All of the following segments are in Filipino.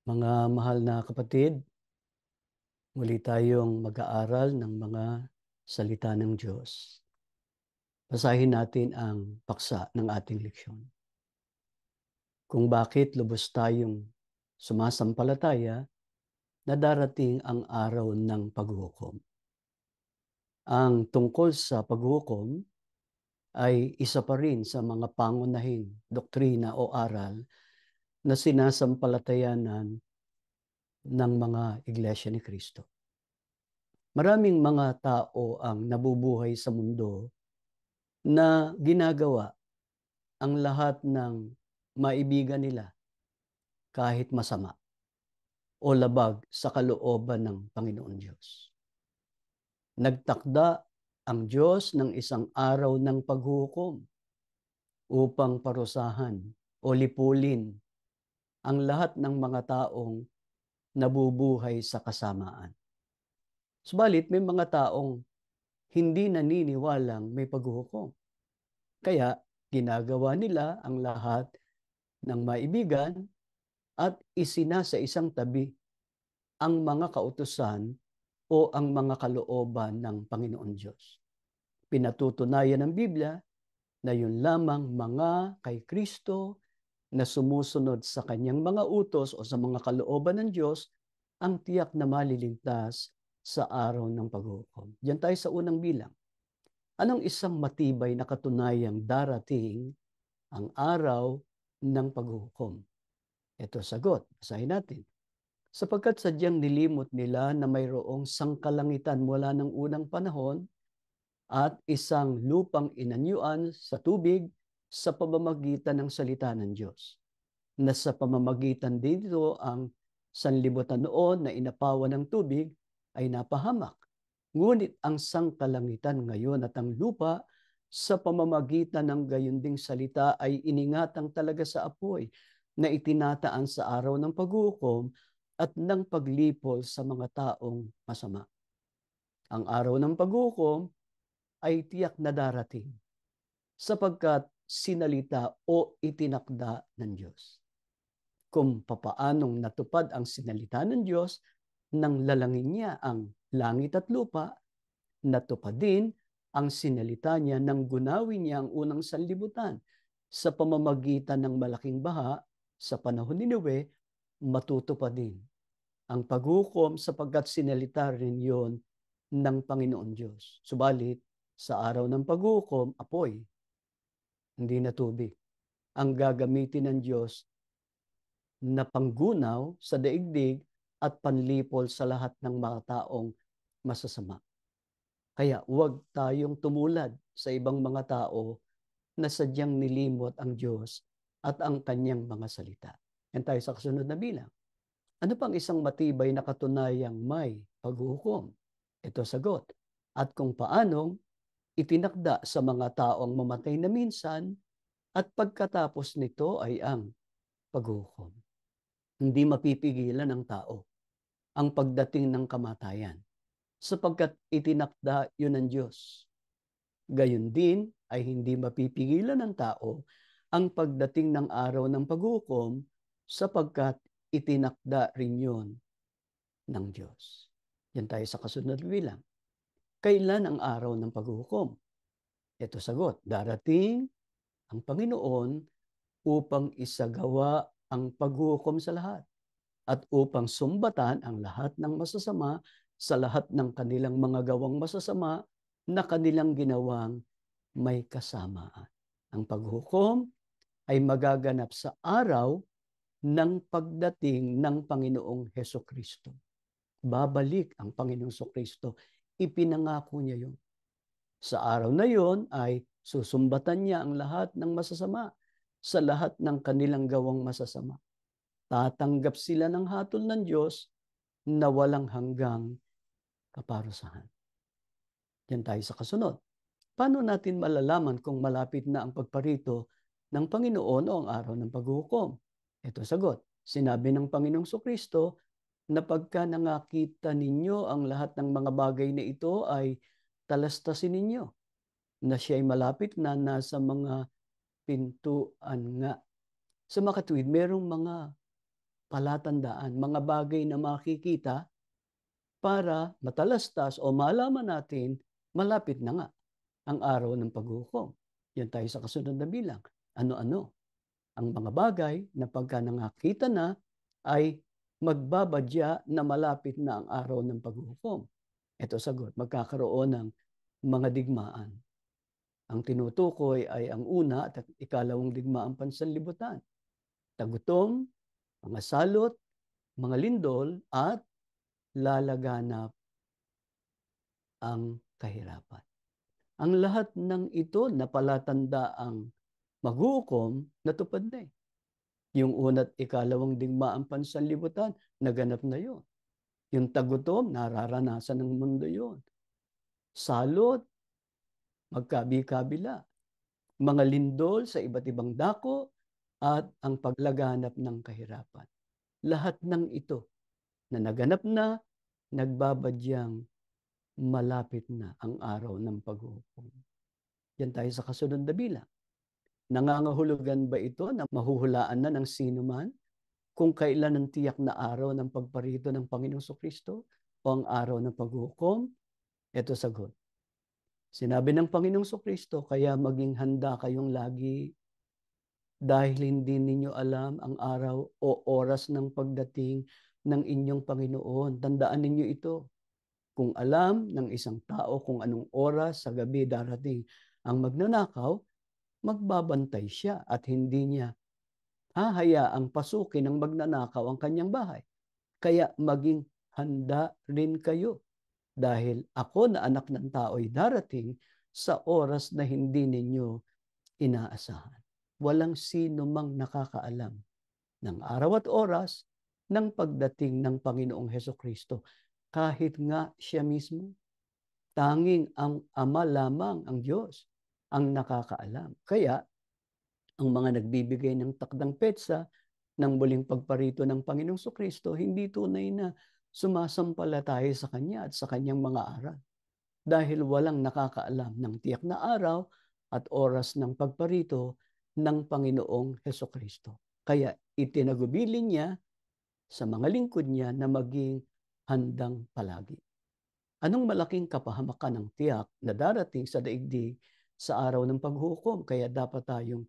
Mga mahal na kapatid, muli tayong mag-aaral ng mga salita ng Diyos. Basahin natin ang paksa ng ating leksyon. Kung bakit lubos tayong sumasampalataya na darating ang araw ng paghuhukom. Ang tungkol sa paghuhukom ay isa pa rin sa mga pangunahing doktrina o aral na sinasampalatayanan ng mga Iglesia ni Cristo. Maraming mga tao ang nabubuhay sa mundo na ginagawa ang lahat ng maibigan nila kahit masama o labag sa kalooban ng Panginoon Diyos. Nagtakda ang Diyos ng isang araw ng paghuhukom upang parusahan o lipulin ang lahat ng mga taong nabubuhay sa kasamaan. Subalit may mga taong hindi naniniwalang may paghuhukom. Kaya ginagawa nila ang lahat ng maibigan at isinasa isang tabi ang mga kautusan o ang mga kalooban ng Panginoon Diyos. Pinatutunayan ng Biblia na yun lamang mga kay Kristo na sumusunod sa kanyang mga utos o sa mga kalooban ng Diyos ang tiyak na maliligtas sa araw ng paghuhukom. Diyan tayo sa unang bilang. Anong isang matibay na katunayang darating ang araw ng paghuhukom? Ito sagot, basahin natin. Sapagkat sadyang nilimot nila na mayroong sangkalangitan mula ng unang panahon at isang lupang inanyuan sa tubig sa pamamagitan ng salita ng Diyos. Na sa pamamagitan dito ang sanlibutan noon na inapawan ng tubig ay napahamak. Ngunit ang sangkalangitan ngayon at ang lupa sa pamamagitan ng gayunding salita ay iningatang talaga sa apoy na itinataan sa araw ng paghuhukom at ng paglipol sa mga taong masama. Ang araw ng paghuhukom ay tiyak na darating sapagkat sinalita o itinakda ng Diyos. Kung papaanong natupad ang sinalita ng Diyos, nang lalangin niya ang langit at lupa, natupad din ang sinalita niya nang gunawin niya ang unang sanlibutan. Sa pamamagitan ng malaking baha sa panahon ni Noe, matutupad din ang paghukom sapagkat sinalita rin yon ng Panginoon Diyos. Subalit, sa araw ng paghukom, apoy, hindi na tubig. Ang gagamitin ng Diyos na panggunaw sa daigdig at panlipol sa lahat ng mga taong masasama. Kaya huwag tayong tumulad sa ibang mga tao na sadyang nilimot ang Diyos at ang kanyang mga salita. Yan tayo sa kasunod na bilang. Ano pang isang matibay na katunayang may paghuhukom? Ito sagot. At kung paanong itinakda sa mga taong mamatay na minsan at pagkatapos nito ay ang paghuhukom. Hindi mapipigilan ng tao ang pagdating ng kamatayan sapagkat itinakda yun ng Diyos. Gayon din ay hindi mapipigilan ng tao ang pagdating ng araw ng paghukom sapagkat itinakda rin yun ng Diyos. Yan tayo sa kasunod bilang. Kailan ang araw ng paghukom? Ito sagot, darating ang Panginoon upang isagawa ang paghukom sa lahat at upang sumbatan ang lahat ng masasama sa lahat ng kanilang mga gawang masasama na kanilang ginawang may kasamaan. Ang paghukom ay magaganap sa araw ng pagdating ng Panginoong Hesukristo. Babalik ang Panginoong Hesukristo. Ipinangako niya yun. Sa araw na yon ay susumbatan niya ang lahat ng masasama sa lahat ng kanilang gawang masasama. Tatanggap sila ng hatol ng Diyos na walang hanggang kaparusahan. Yan tayo sa kasunod. Paano natin malalaman kung malapit na ang pagparito ng Panginoon o ang araw ng paghuhukom? Ito sagot. Sinabi ng Panginoong Kristo na pagka nangakita ninyo ang lahat ng mga bagay na ito ay talastasin ninyo na siya ay malapit na nasa mga pintuan nga. Sa makatuwid, merong mga palatandaan, mga bagay na makikita para matalastas o malaman natin malapit na nga ang araw ng paghukom. Yan tayo sa kasunod na bilang. Ano-ano ang mga bagay na pagka nakita na ay magbabadya na malapit na ang araw ng paghukom. Ito sagot, magkakaroon ng mga digmaan. Ang tinutukoy ay ang una at ikalawang digmaang pansanlibutan. Tagutom, mga salot, mga lindol, at lalaganap ang kahirapan. Ang lahat ng ito na palatandaang maghukom, natupad na eh. Yung una't ikalawang digmaang pansanlibutan, naganap na yon. Yung tagutom, nararanasan ng mundo yon. Salot, magkabi-kabila. Mga lindol sa iba't ibang dako at ang paglaganap ng kahirapan. Lahat ng ito na naganap na, nagbabadyang malapit na ang araw ng paghukom. Yan tayo sa kasunod na bilang. Nangangahulugan ba ito na mahuhulaan na ng sino man kung kailan ang tiyak na araw ng pagparito ng Panginoong Kristo o ang araw ng paghukom? Ito sagot. Sinabi ng Panginoong Kristo, kaya maging handa kayong lagi dahil hindi ninyo alam ang araw o oras ng pagdating ng inyong Panginoon. Tandaan ninyo ito. Kung alam ng isang tao kung anong oras sa gabi darating ang magnanakaw, magbabantay siya at hindi niya hahayaang pasukin ng magnanakaw ang kanyang bahay. Kaya maging handa rin kayo dahil ako na anak ng tao ay darating sa oras na hindi ninyo inaasahan. Walang sino mang nakakaalam ng araw at oras ng pagdating ng Panginoong Hesukristo. Kahit nga siya mismo, tanging ang Ama lamang, ang Diyos, ang nakakaalam. Kaya, ang mga nagbibigay ng takdang petsa ng muling pagparito ng Panginoong Kristo, hindi tunay na sumasampalataya sa Kanya at sa Kanyang mga aral. Dahil walang nakakaalam ng tiyak na araw at oras ng pagparito ng Panginoong Hesukristo. Kaya itinagubilin niya sa mga lingkod niya na maging handang palagi. Anong malaking kapahamakan ng tiyak na darating sa daigdig sa araw ng paghukom, kaya dapat tayong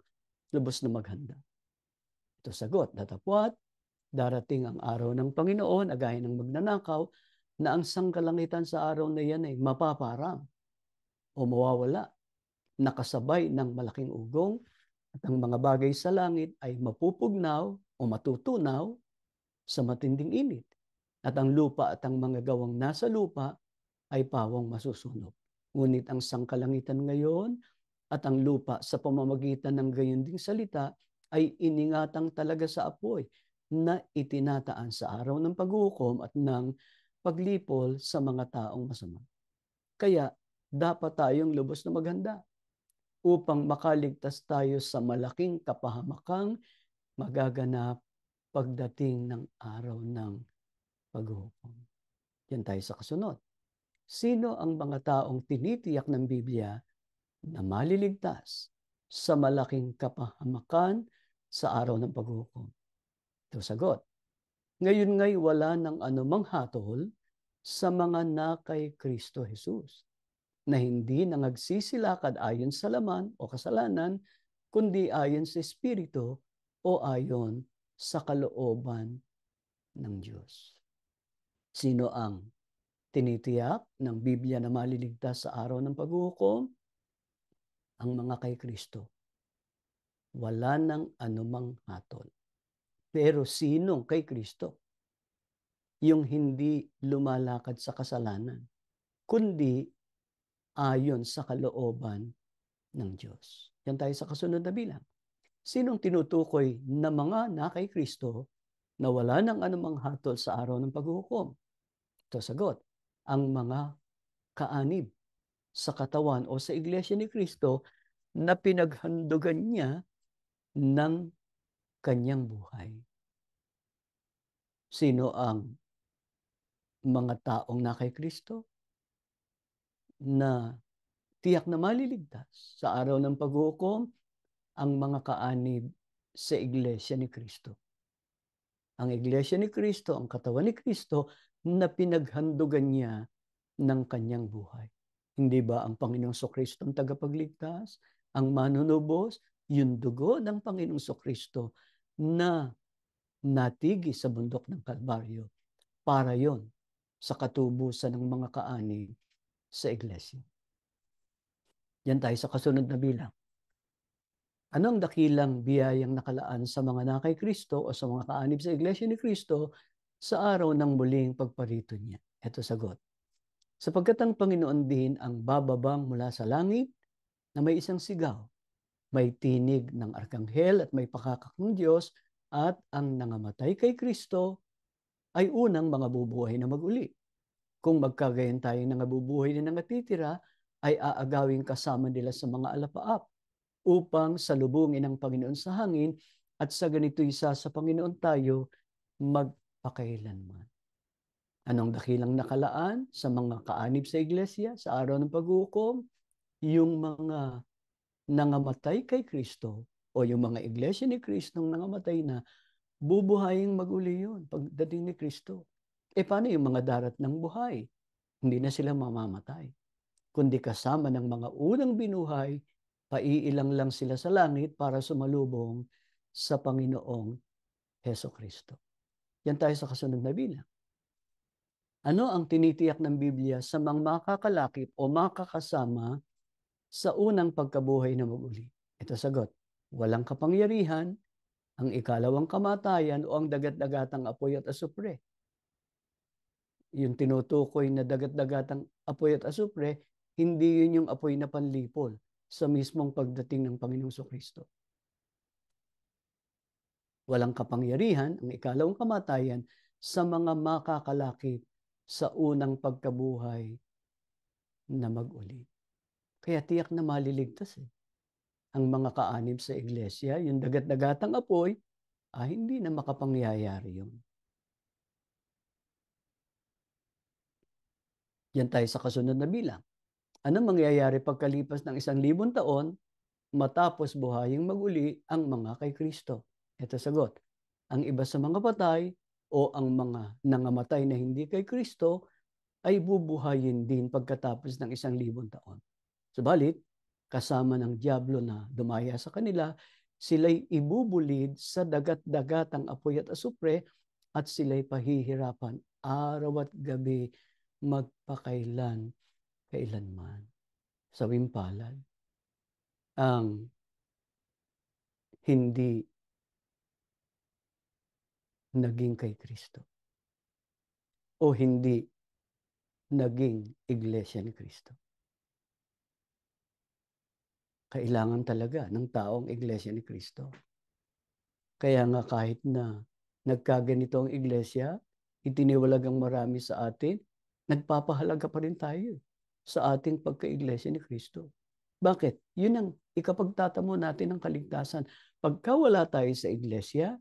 lubos na maghanda. Ito sagot, datapwat, darating ang araw ng Panginoon, agaya ng magnanakaw, na ang sangkalangitan sa araw na yan ay mapaparang o mawawala, nakasabay ng malaking ugong, at ang mga bagay sa langit ay mapupugnaw o matutunaw sa matinding init. At ang lupa at ang mga gawang nasa lupa ay pawang masusunog. Ngunit ang sangkalangitan ngayon at ang lupa sa pamamagitan ng gayon ding salita ay iningatang talaga sa apoy na itinataan sa araw ng paghukom at ng paglipol sa mga taong masama. Kaya dapat tayong lubos na maghanda upang makaligtas tayo sa malaking kapahamakang magaganap pagdating ng araw ng paghukom. Yan tayo sa kasunod. Sino ang mga taong tinitiyak ng Biblia na maliligtas sa malaking kapahamakan sa araw ng paghukom? Ito sagot. Ngayon ngay wala ng anumang hatol sa mga na kay Kristo Jesus, na hindi nangagsisilakad ayon sa laman o kasalanan, kundi ayon sa Espiritu o ayon sa kalooban ng Diyos. Sino ang tinitiyak ng Biblia na maliligtas sa araw ng paghukom? Ang mga kay Kristo. Wala nang anumang hatol. Pero sinong kay Kristo? Yung hindi lumalakad sa kasalanan, kundi ayon sa kalooban ng Diyos. Yan tayo sa kasunod na bilang. Sinong tinutukoy na mga na kay Kristo na wala nang anumang hatol sa araw ng paghukom? Ito sagot, ang mga kaanib sa katawan o sa iglesia ni Kristo na pinaghandugan niya ng kanyang buhay. Sino ang mga taong na kay Kristo na tiyak na maliligtas sa araw ng paghukom? Ang mga kaanib sa iglesia ni Kristo. Ang Iglesia ni Kristo, ang katawan ni Kristo, na pinaghandugan niya ng kanyang buhay. Hindi ba ang Panginoong Kristo ang tagapagligtas, ang manunubos, yung dugo ng Panginoong Kristo na natigi sa bundok ng Kalbaryo para yon sa katubusan ng mga kaanib sa Iglesia. Yan tayo sa kasunod na bilang. Ano ang dakilang biyayang nakalaan sa mga nakay Kristo o sa mga kaanib sa Iglesia ni Kristo sa araw ng muling pagparito niya? Ito sagot. Sapagkat ang Panginoon din ang bababang mula sa langit na may isang sigaw, may tinig ng arkanghel at may pakakak ng Diyos, at ang nangamatay kay Kristo ay unang mga bubuhay na mag-uli. Kung magkagayon tayong nangabubuhay na nangatitira, ay aagawin kasama nila sa mga alapaap upang salubungin ang Panginoon sa hangin, at sa ganito'y isa sa Panginoon tayo magpakailanman. Anong dakilang nakalaan sa mga kaanib sa iglesia sa araw ng paghukom? Yung mga nangamatay kay Kristo o yung mga iglesia ni Kristo nangamatay na, bubuhayin mag-uli yun pagdating ni Kristo. Paano yung mga darat ng buhay? Hindi na sila mamamatay, kundi kasama ng mga unang binuhay, paiilang lang sila sa langit para sumalubong sa Panginoong Heso Kristo. Yan tayo sa kasunod na bilang. Ano ang tinitiyak ng Biblia sa mga makakalakip o makakasama sa unang pagkabuhay na mag-uli? Ito sagot. Walang kapangyarihan, ang ikalawang kamatayan o ang dagat-dagatang apoy at asupre. Yung tinutukoy na dagat-dagatang apoy at asupre, hindi yun yung apoy na panlipol sa mismong pagdating ng Panginoong Kristo. Walang kapangyarihan, ang ikalawang kamatayan, sa mga makakalakip sa unang pagkabuhay na mag-uli. Kaya tiyak na maliligtas ang mga kaanib sa iglesia, yung dagat-dagatang apoy, hindi na makapangyayari yun. Yan tayo sa kasunod na bilang. Ano mangyayari pagkalipas ng 1,000 taon matapos buhaying mag-uli ang mga kay Kristo? Ito sagot. Ang iba sa mga patay o ang mga nangamatay na hindi kay Kristo ay bubuhayin din pagkatapos ng 1,000 taon. Subalit, kasama ng diablo na dumaya sa kanila, sila'y ibubulid sa dagat-dagatang apoy at asupre, at sila'y pahihirapan araw at gabi magpakailan kailanman. Sawing palad ang hindi naging kay Kristo o hindi naging iglesia ni Kristo. Kailangan talaga ng taong iglesia ni Kristo. Kaya nga kahit na nagkaganito ang iglesia, itiniwalag ang marami sa atin, nagpapahalaga pa rin tayo sa ating pagka-iglesia ni Kristo. Bakit? Yun ang ikapagtatamo natin ng kaligtasan. Pagka wala tayo sa iglesia,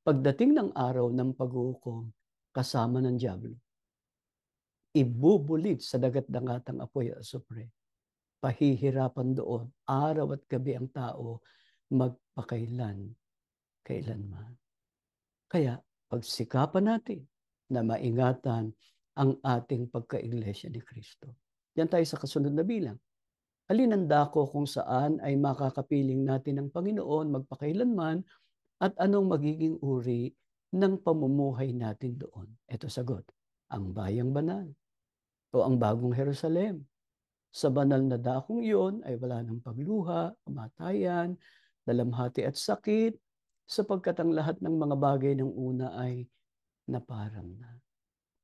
pagdating ng araw ng paghukom, kasama ng diablo, ibubulid sa dagat-dagatang apoy at asupre. Pahihirapan doon, araw at gabi ang tao, kailanman. Kaya pagsikapan natin na maingatan ang ating pagka-iglesia ni Kristo. Yan tayo sa kasunod na bilang. Alin ang dako kung saan ay makakapiling natin ang Panginoon magpakailanman, at anong magiging uri ng pamumuhay natin doon? Ito sagot. Ang bayang banal o ang bagong Jerusalem. Sa banal na dakong iyon ay wala ng pagluha, kamatayan, dalamhati at sakit, sapagkat ang lahat ng mga bagay ng una ay naparang na.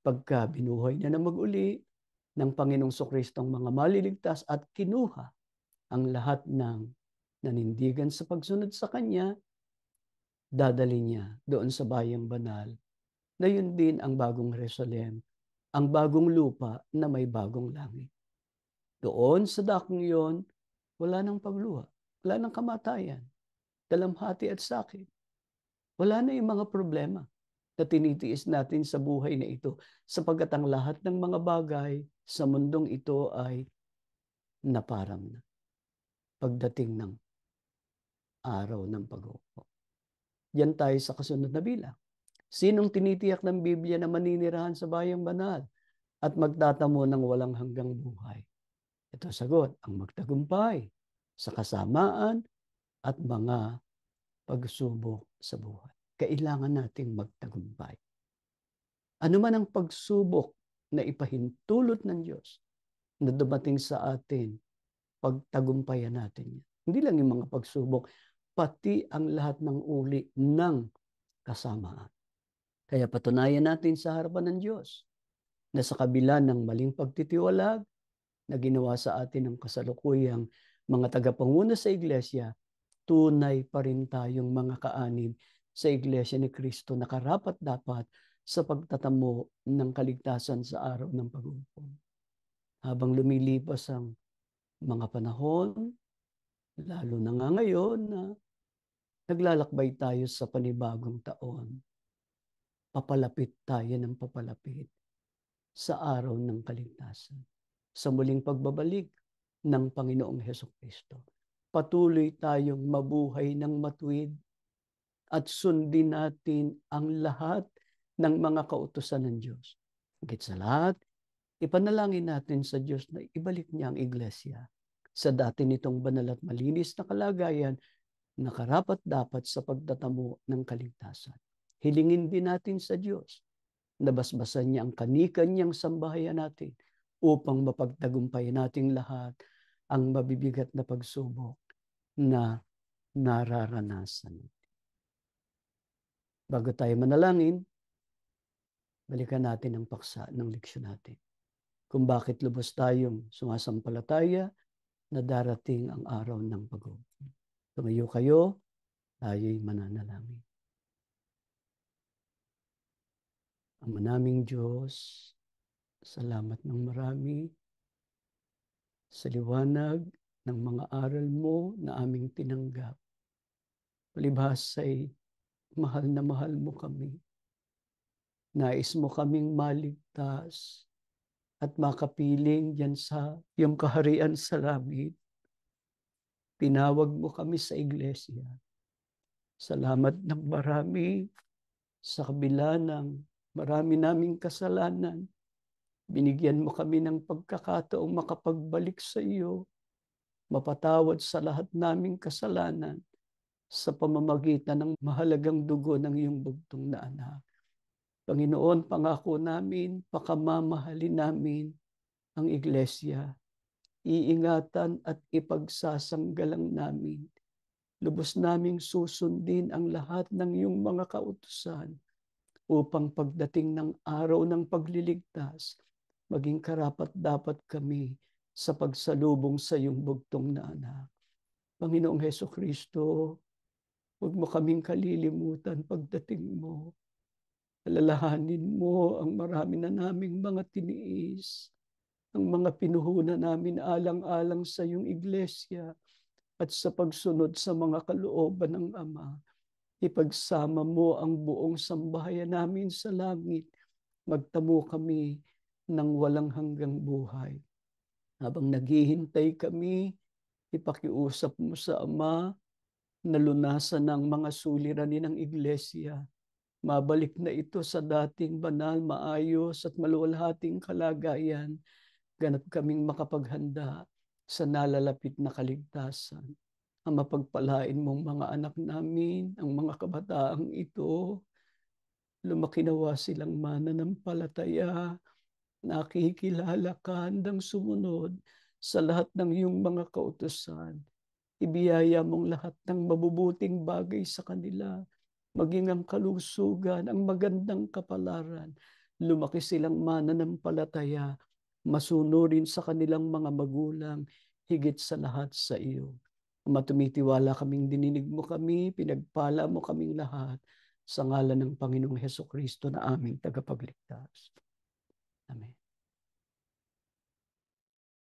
Pagka binuhay niya na mag-uli ng Panginoong Kristo ang mga maliligtas at kinuha ang lahat ng nanindigan sa pagsunod sa Kanya, dadali niya doon sa bayang banal na yun din ang bagong Jerusalem, ang bagong lupa na may bagong langit. Doon sa dakong iyon, wala nang pagluha, wala nang kamatayan, dalamhati at sakit. Wala na yung mga problema na tinitiis natin sa buhay na ito, sapagkat ang lahat ng mga bagay sa mundong ito ay naparam na pagdating ng araw ng paghukom. Yan tayo sa kasunod na bilang. Sinong tinitiyak ng Biblia na maninirahan sa bayang banal at magtatamo ng walang hanggang buhay? Ito sagot, ang magtagumpay sa kasamaan at mga pagsubok sa buhay. Kailangan nating magtagumpay. Ano man ang pagsubok na ipahintulot ng Diyos na dumating sa atin, pagtagumpayan natin yan. Hindi lang yung mga pagsubok, pati ang lahat ng uri ng kasamaan. Kaya patunayan natin sa harapan ng Diyos na sa kabila ng maling pagtitiwalag na ginawa sa atin ng kasalukuyang mga tagapanguna sa iglesia, tunay pa rin tayong mga kaanib sa iglesia ni Kristo na karapat-dapat sa pagtatamo ng kaligtasan sa araw ng paghukom. Habang lumilipas ang mga panahon, lalo na nga ngayon na naglalakbay tayo sa panibagong taon, papalapit tayo ng papalapit sa araw ng kaligtasan, sa muling pagbabalik ng Panginoong Hesukristo. Patuloy tayong mabuhay ng matuwid at sundin natin ang lahat ng mga kautusan ng Diyos. Higit sa lahat, ipanalangin natin sa Diyos na ibalik niya ang iglesia sa dati nitong banal at malinis na kalagayan na karapat-dapat sa pagtatamo ng kaligtasan. Hilingin din natin sa Diyos na basbasan niya ang kani-kanyang sambahayan natin upang mapagtagumpayan nating lahat ang mabibigat na pagsubok na nararanasan. Bago tayo manalangin, balikan natin ang paksa ng leksyon natin. Kung bakit lubos tayong sumasampalataya na darating ang araw ng pag-ukom. Tumayo kayo, tayo'y mananalangin. Ama naming Diyos, salamat ng marami sa liwanag ng mga aral mo na aming tinanggap. Palibhas ay mahal na mahal mo kami. Nais mo kaming maligtas at makapiling diyan sa iyong kaharian sa langit. Tinawag mo kami sa iglesia. Salamat ng marami sa kabila ng marami naming kasalanan. Binigyan mo kami ng pagkakataong makapagbalik sa iyo, mapatawad sa lahat naming kasalanan sa pamamagitan ng mahalagang dugo ng iyong bugtong na anak. Panginoon, pangako namin, pakamamahalin namin ang iglesia. Iingatan at ipagsasanggalang namin. Lubos naming susundin ang lahat ng iyong mga kautusan upang pagdating ng araw ng pagliligtas, maging karapat-dapat kami sa pagsalubong sa iyong bugtong na anak. Panginoong Hesukristo, huwag mo kaming kalilimutan pagdating mo. Alalahanin mo ang marami na naming mga tiniis, ang mga pinuhunan namin alang-alang sa iyong iglesia at sa pagsunod sa mga kalooban ng Ama. Ipagsama mo ang buong sambahayan namin sa langit. Magtamo kami ng walang hanggang buhay. Habang naghihintay kami, ipakiusap mo sa Ama na lunasan ng mga suliranin ng iglesia. Mabalik na ito sa dating banal, maayos at maluwalhating kalagayan. Ganap kaming makapaghanda sa nalalapit na kaligtasan. Ang mapagpalain mong mga anak namin, ang mga kabataang ito, lumaki nawa silang mananampalataya, nakikilala ka, handang sumunod sa lahat ng iyong mga kautusan. Ibiyaya mong lahat ng mabubuting bagay sa kanila, maging ang kalusugan, ang magandang kapalaran. Lumaki silang mananampalataya, masunurin sa kanilang mga magulang, higit sa lahat sa iyo. Tumitiwala kaming dininig mo kami, pinagpala mo kaming lahat sa ngalan ng Panginoong Hesukristo na aming tagapagligtas. Amen.